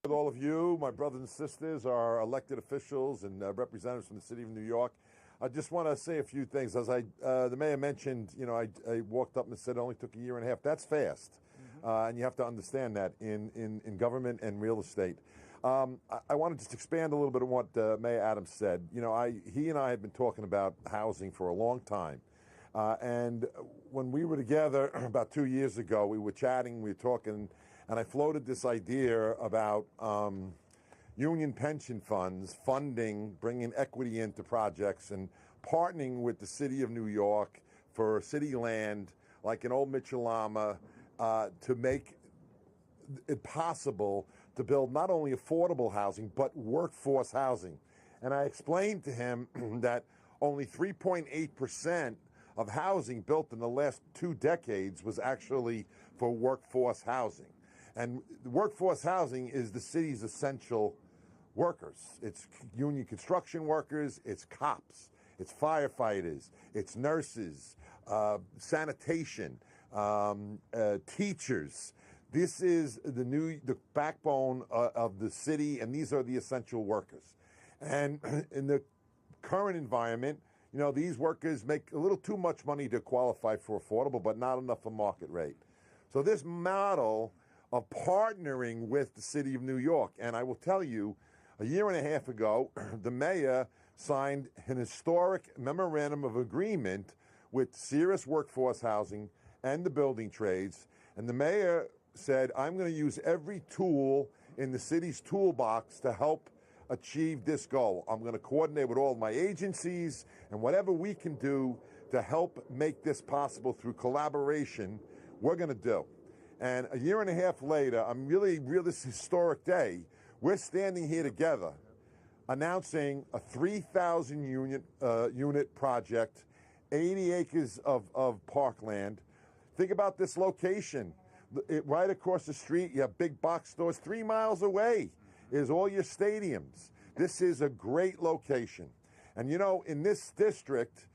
With all of you, my brothers and sisters, our elected officials and representatives from the city of New York, I just want to say a few things. As the mayor mentioned, I walked up and said it only took a year and a half. That's fast, and you have to understand that in government and real estate. I want to just expand a little bit on what Mayor Adams said. He and I have been talking about housing for a long time. And when we were together about 2 years ago, we were chatting, we were talking, and I floated this idea about union pension funds funding, bringing equity into projects and partnering with the city of New York for city land, like in Old Mitchellama, to make it possible to build not only affordable housing, but workforce housing. And I explained to him that only 3.8% of housing built in the last 2 decades was actually for workforce housing. And workforce housing is the city's essential workers. It's union construction workers, it's cops, it's firefighters, it's nurses, sanitation, teachers. This is the backbone of the city, and these are the essential workers. And in the current environment, these workers make a little too much money to qualify for affordable, but not enough for market rate. So this model of partnering with the city of New York, and I will tell you, a year and a half ago, the mayor signed an historic memorandum of agreement with Serious Workforce Housing and the building trades, and the mayor said, I'm going to use every tool in the city's toolbox to help achieve this goal. I'm going to coordinate with all my agencies, and whatever we can do to help make this possible through collaboration, we're going to do. And a year and a half later, this historic day, we're standing here together announcing a 3,000 unit project, 80 acres of parkland. Think about this location. Right across the street, you have big box stores. 3 miles away is all your stadiums. This is a great location. And in this district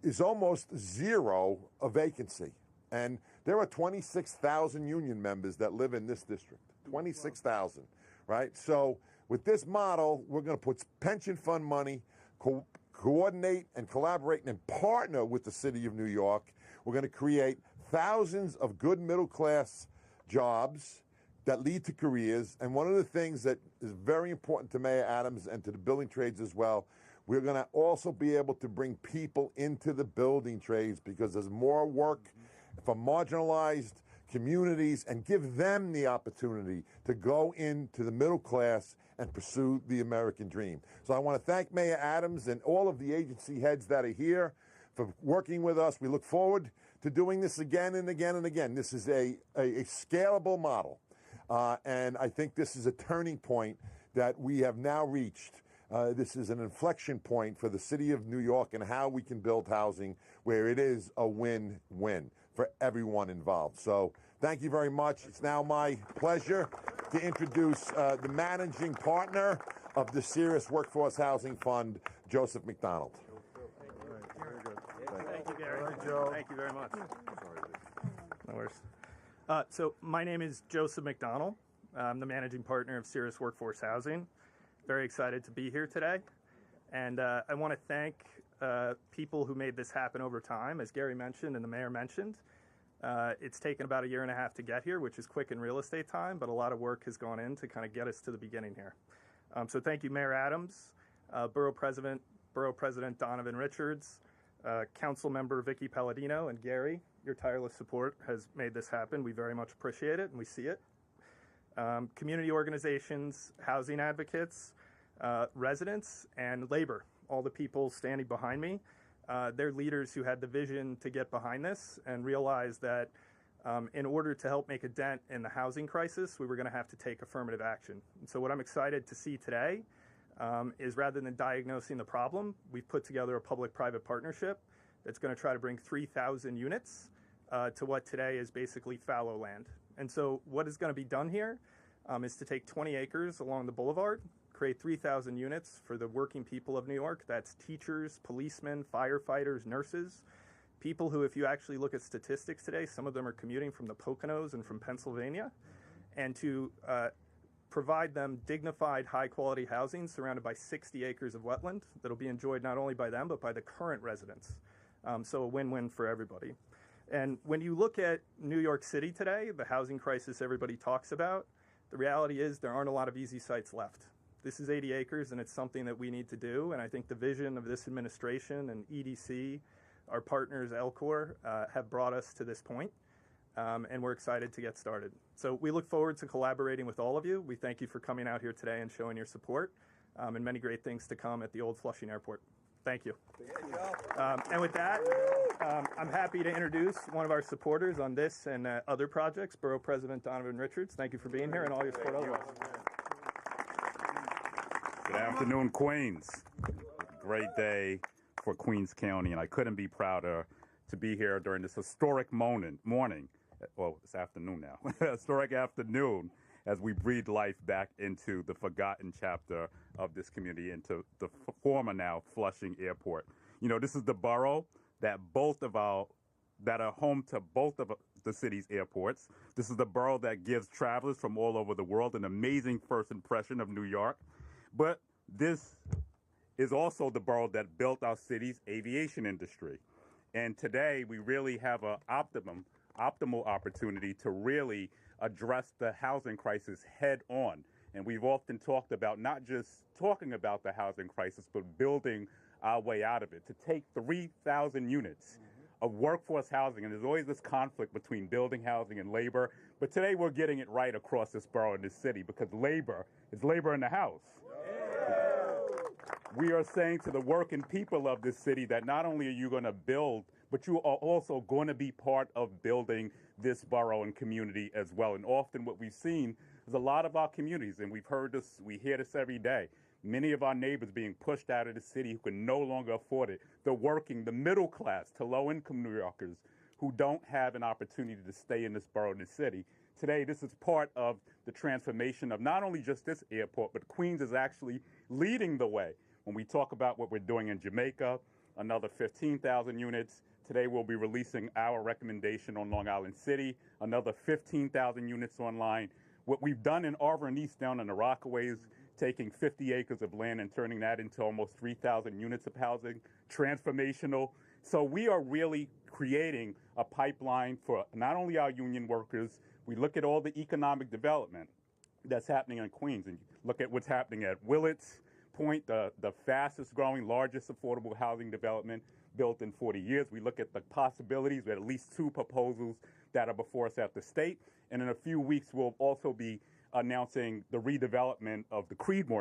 is almost zero a vacancy. And there are 26,000 union members that live in this district. 26,000, right? So with this model, we're going to put pension fund money, coordinate and collaborate and partner with the city of New York. We're going to create thousands of good middle-class jobs that lead to careers. And one of the things that is very important to Mayor Adams and to the building trades as well, we're going to also be able to bring people into the building trades because there's more work for marginalized communities and give them the opportunity to go into the middle class and pursue the American dream. So I want to thank Mayor Adams and all of the agency heads that are here for working with us. We look forward to doing this again and again and again. This is a scalable model. And I think this is a turning point that we have now reached. This is an inflection point for the city of New York and how we can build housing where it is a win-win for everyone involved. So thank you very much. It's now my pleasure to introduce the managing partner of the Serious Workforce Housing Fund, Joseph McDonald. Very good. Thank you, Gary. All right, Joe. Thank you very much. No worries. So my name is Joseph McDonald. I'm the managing partner of Serious Workforce Housing. Very excited to be here today. And I want to thank people who made this happen over time. As Gary mentioned and the mayor mentioned, it's taken about a year and a half to get here, which is quick in real estate time, but a lot of work has gone in to kind of get us to the beginning here. So thank you, Mayor Adams, Borough President Donovan Richards, Council Member Vicky Palladino, and Gary. Your tireless support has made this happen. We very much appreciate it, and we see it. Community organizations, housing advocates, residents, and labor, all the people standing behind me. They're leaders who had the vision to get behind this and realize that in order to help make a dent in the housing crisis, we were going to have to take affirmative action. And so what I'm excited to see today is rather than diagnosing the problem, we've put together a public-private partnership that's going to try to bring 3,000 units to what today is basically fallow land. And so what is going to be done here is to take 20 acres along the boulevard, create 3,000 units for the working people of New York. That's teachers, policemen, firefighters, nurses, people who, if you actually look at statistics today, some of them are commuting from the Poconos and from Pennsylvania, and to provide them dignified, high-quality housing surrounded by 60 acres of wetland that'll be enjoyed not only by them, but by the current residents. So a win-win for everybody. And when you look at New York City today, the housing crisis everybody talks about, the reality is there aren't a lot of easy sites left. This is 80 acres, and it's something that we need to do. And I think the vision of this administration and EDC, our partners, Elcor, have brought us to this point. And we're excited to get started. So we look forward to collaborating with all of you. We thank you for coming out here today and showing your support, and many great things to come at the Old Flushing Airport. Thank you. And with that, I'm happy to introduce one of our supporters on this and other projects, Borough President Donovan Richards. Thank you for being here and all your support otherwise. Good afternoon, Queens. Great day for Queens County, and I couldn't be prouder to be here during this historic morning. Well, it's afternoon now. Historic afternoon as we breathe life back into the forgotten chapter of this community, into the former now Flushing Airport. You know, this is the borough that are home to both of the city's airports. This is the borough that gives travelers from all over the world an amazing first impression of New York. But this is also the borough that built our city's aviation industry. And today we really have an optimal opportunity to really address the housing crisis head on. And we've often talked about not just talking about the housing crisis, but building our way out of it. To take 3,000 units of workforce housing, and there's always this conflict between building housing and labor, but today we're getting it right across this borough and this city, because labor is labor in the house. We are saying to the working people of this city that not only are you going to build, but you are also going to be part of building this borough and community as well. And often what we've seen is a lot of our communities, and we've heard this, we hear this every day, many of our neighbors being pushed out of the city who can no longer afford it. The working, the middle class to low-income New Yorkers who don't have an opportunity to stay in this borough and this city. Today, this is part of the transformation of not only just this airport, but Queens is actually leading the way. When we talk about what we're doing in Jamaica, another 15,000 units. Today we'll be releasing our recommendation on Long Island City, another 15,000 units online. What we've done in Arbor and East down in the Rockaways, taking 50 acres of land and turning that into almost 3,000 units of housing, transformational. So we are really creating a pipeline for not only our union workers, we look at all the economic development that's happening in Queens, and look at what's happening at Willits Point, the fastest growing, largest affordable housing development built in 40 years. We look at the possibilities with at least 2 proposals that are before us at the state. And in a few weeks, we'll also be announcing the redevelopment of the Creedmoor